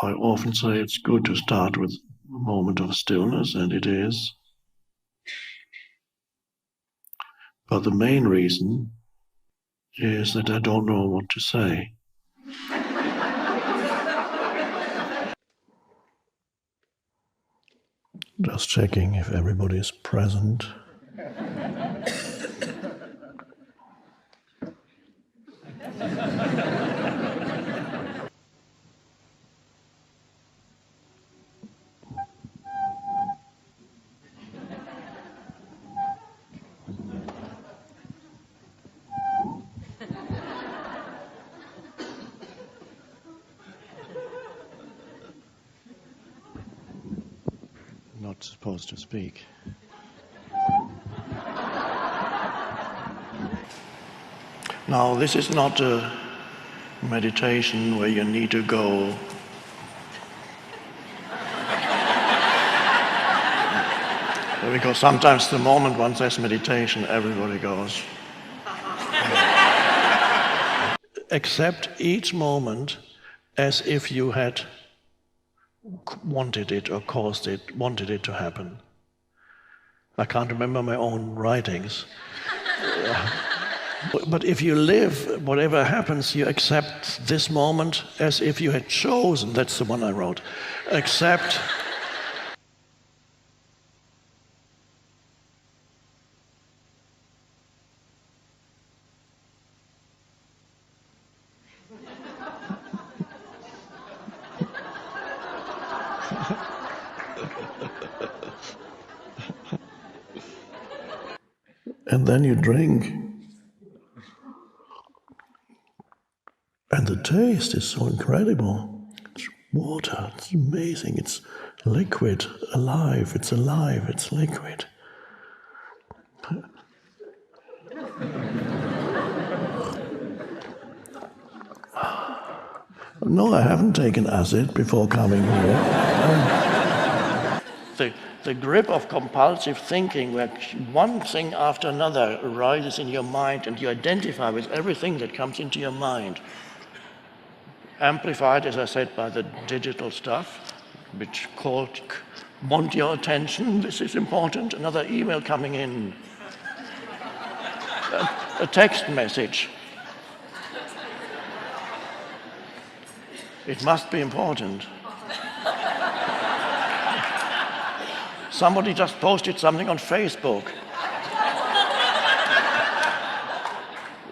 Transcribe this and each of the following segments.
I often say it's good to start with a moment of stillness, and it is. But the main reason is that I don't know what to say. Just checking if everybody is present. Not supposed to speak. Now, this is not a meditation where you need to go because sometimes the moment one says meditation, everybody goes. Accept each moment as if you had wanted it or caused it, wanted it to happen. I can't remember my own writings. But if you live, whatever happens, you accept this moment as if you had chosen. That's the one I wrote. Accept. And then you drink. And the taste is so incredible. It's water, it's amazing, it's liquid, alive, it's liquid. No, I haven't taken acid before coming here. The grip of compulsive thinking, where one thing after another arises in your mind and you identify with everything that comes into your mind. Amplified, as I said, by the digital stuff, which want your attention, this is important, another email coming in, a text message. It must be important. Somebody just posted something on Facebook.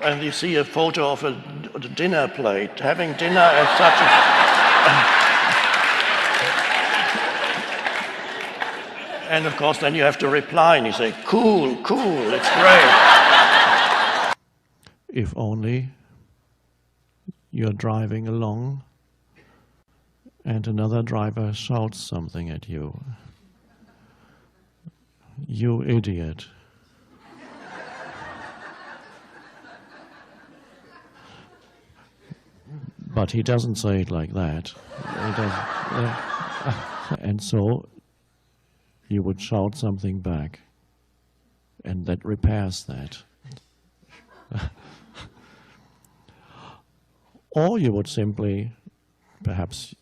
And you see a photo of a dinner plate, having dinner at such a... And of course then you have to reply and you say, cool, it's great. If only you're driving along and another driver shouts something at you. You idiot. But he doesn't say it like that. And so you would shout something back, and that repairs that. Or you would simply, perhaps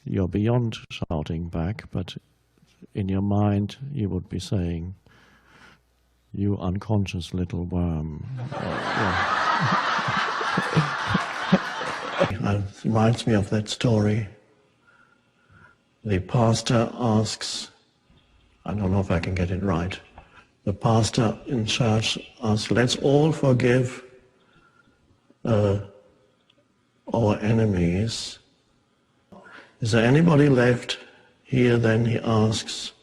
you're beyond shouting back, but in your mind you would be saying, you unconscious little worm. It reminds me of that story. The pastor asks, I don't know if I can get it right, the pastor in church asks, let's all forgive our enemies. Is there anybody left here, then, he asks,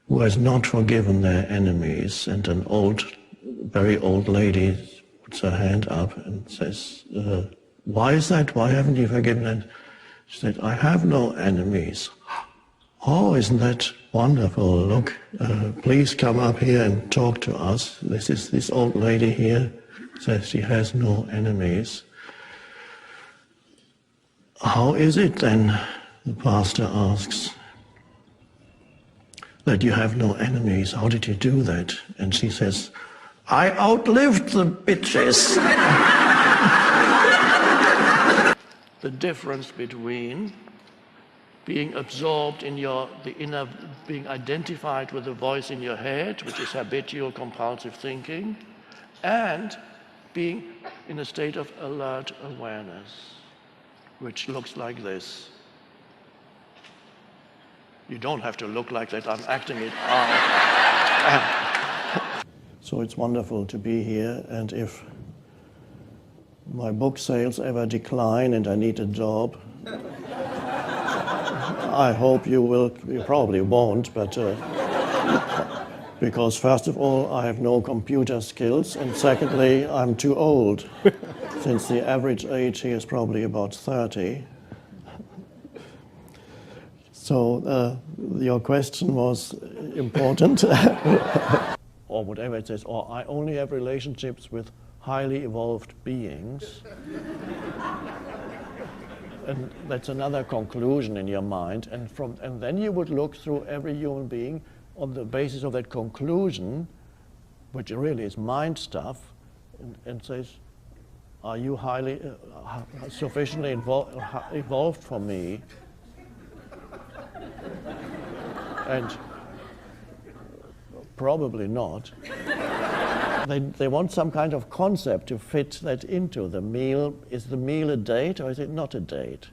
who has not forgiven their enemies? And an very old lady puts her hand up and says, why is that? Why haven't you forgiven them? She said, I have no enemies. Oh, isn't that wonderful? Look, please come up here and talk to us. This old lady here says she has no enemies. How is it then, the pastor asks, that you have no enemies? How did you do that? And she says, I outlived the bitches. The difference between being absorbed in the inner, being identified with the voice in your head, which is habitual compulsive thinking, and being in a state of alert awareness, which looks like this. You don't have to look like that, I'm acting it out. So it's wonderful to be here, and if my book sales ever decline and I need a job, I hope you will, you probably won't, but because first of all, I have no computer skills, and secondly, I'm too old, since the average age here is probably about 30. So your question was important, or whatever it says, or I only have relationships with highly evolved beings. And that's another conclusion in your mind, and then you would look through every human being on the basis of that conclusion, which really is mind stuff, and says, are you highly, sufficiently evolved for me? And probably not. They want some kind of concept to fit that into the meal. Is the meal a date or is it not a date?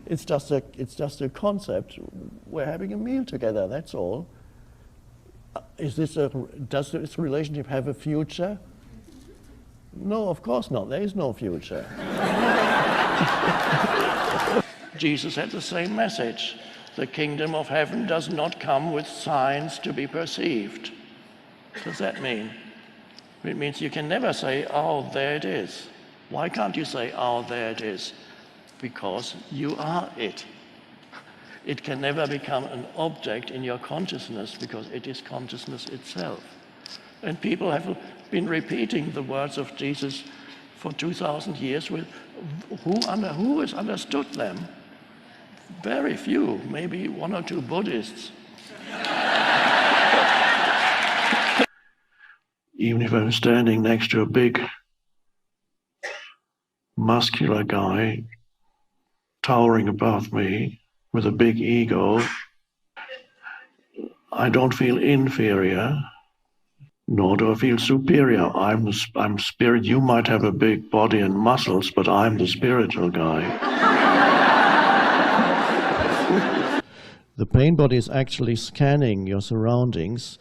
It's just a concept. We're having a meal together, that's all. Does this relationship have a future? No, of course not. There is no future. Jesus had the same message. The kingdom of heaven does not come with signs to be perceived. What does that mean? It means you can never say, oh, there it is. Why can't you say, oh, there it is? Because you are it. It can never become an object in your consciousness because it is consciousness itself. And people have been repeating the words of Jesus for 2,000 years with who has understood them? Very few, maybe one or two Buddhists. Even if I'm standing next to a big, muscular guy towering above me with a big ego, I don't feel inferior, nor do I feel superior. I'm spirit. You might have a big body and muscles, but I'm the spiritual guy. The pain body is actually scanning your surroundings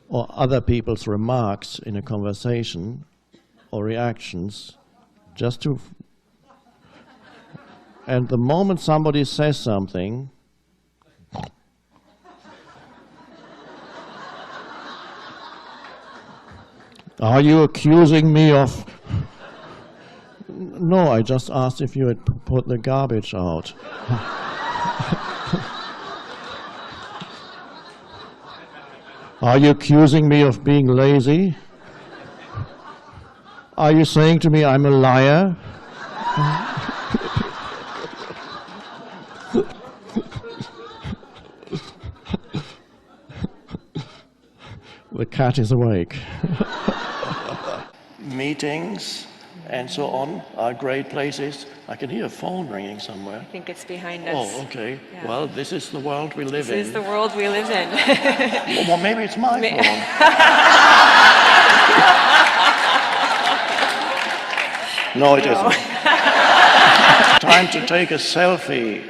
or other people's remarks in a conversation or reactions just to... And the moment somebody says something, are you accusing me of... No, I just asked if you had put the garbage out. Are you accusing me of being lazy? Are you saying to me I'm a liar? The cat is awake. Meetings and so on are great places. I can hear a phone ringing somewhere. I think it's behind us. Oh, okay. Yeah. Well, this is the world we live in. This is the world we live in. Well, maybe it's my phone. No, it isn't. Time to take a selfie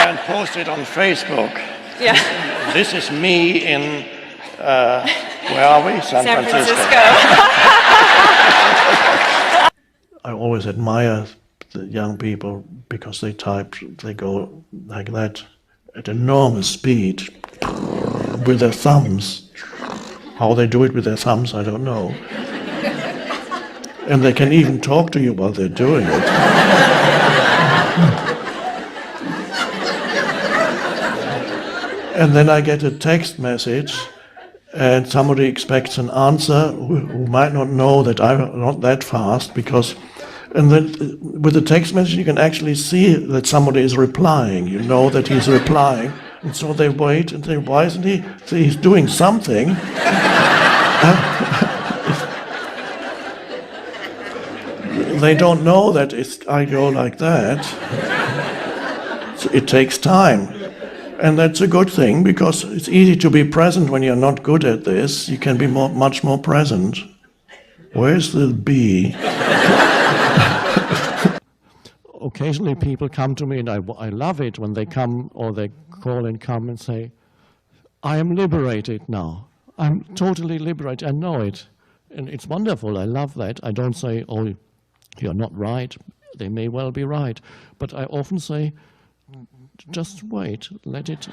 and post it on Facebook. Yeah. This is me in, where are we? San Francisco. I always admire the young people because they go like that at enormous speed with their thumbs. How they do it with their thumbs, I don't know. And they can even talk to you while they're doing it. And then I get a text message and somebody expects an answer who might not know that I'm not that fast because, and then with the text message you can actually see that somebody is replying. You know that he's replying. And so they wait and say, why isn't he? So he's doing something. they don't know that I go like that. So it takes time. And that's a good thing, because it's easy to be present when you're not good at this. You can be much more present. Where's the bee? Occasionally people come to me, and I love it when they come, or they call and come and say, I am liberated now. I'm totally liberated. I know it. And it's wonderful. I love that. I don't say, oh, you're not right. They may well be right. But I often say, just wait. Let it...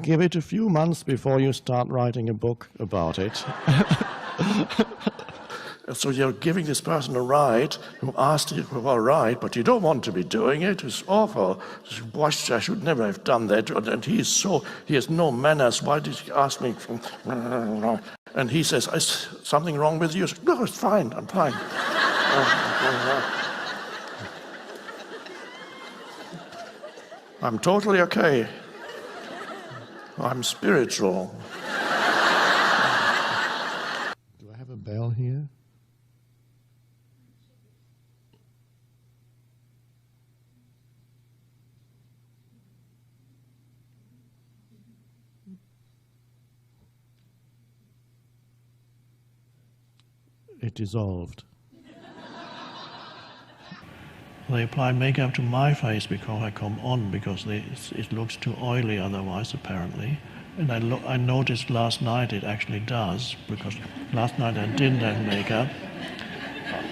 Give it a few months before you start writing a book about it. So you're giving this person a ride who asked you for a ride, but you don't want to be doing it. It's awful. I should never have done that. And he has no manners. Why did he ask me? And he says, is something wrong with you? No, it's fine. I'm fine. I'm totally okay. I'm spiritual. Do I have a bell here? It dissolved. They apply makeup to my face before I come on, because it looks too oily otherwise, apparently. And I noticed last night it actually does, because last night I didn't have makeup.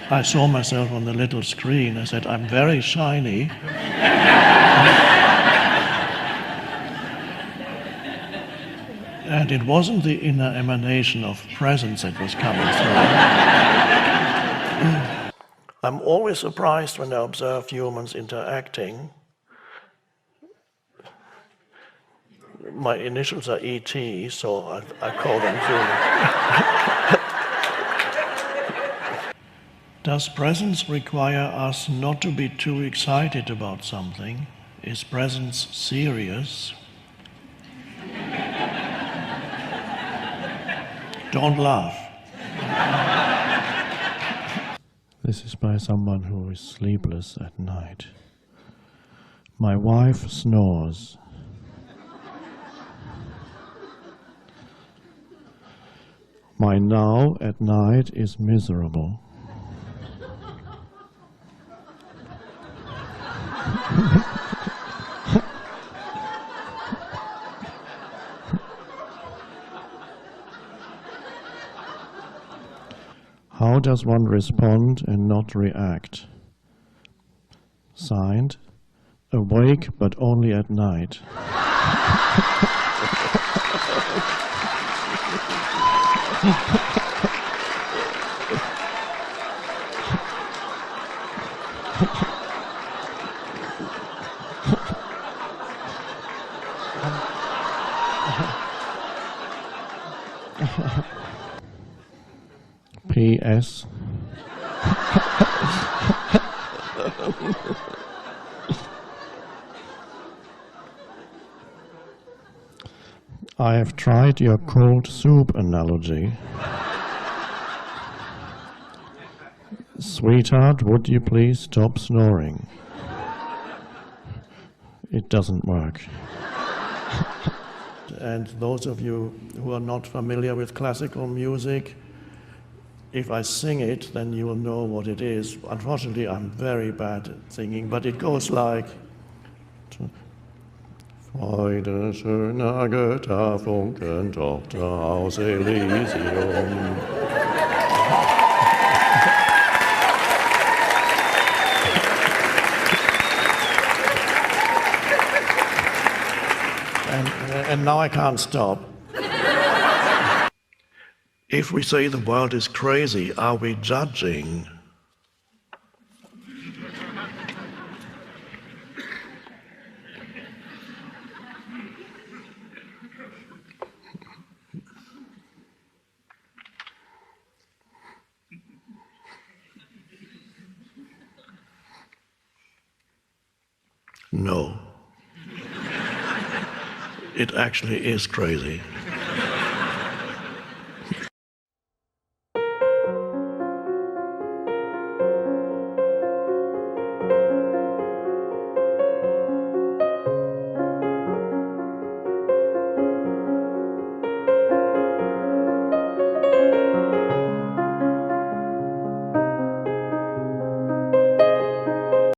I saw myself on the little screen. I said, I'm very shiny. And it wasn't the inner emanation of presence that was coming through. I'm always surprised when I observe humans interacting. My initials are E.T., so I call them human. Does presence require us not to be too excited about something? Is presence serious? Don't laugh. This is by someone who is sleepless at night. My wife snores. My now at night is miserable. How does one respond and not react? Signed, awake but only at night. P.S. I have tried your cold soup analogy. Sweetheart, would you please stop snoring? It doesn't work. And those of you who are not familiar with classical music, if I sing it, then you will know what it is. Unfortunately, I'm very bad at singing, but it goes like... Freude schöner Götterfunken, Tochter aus Elysium. And now I can't stop. If we say the world is crazy, are we judging? No. It actually is crazy.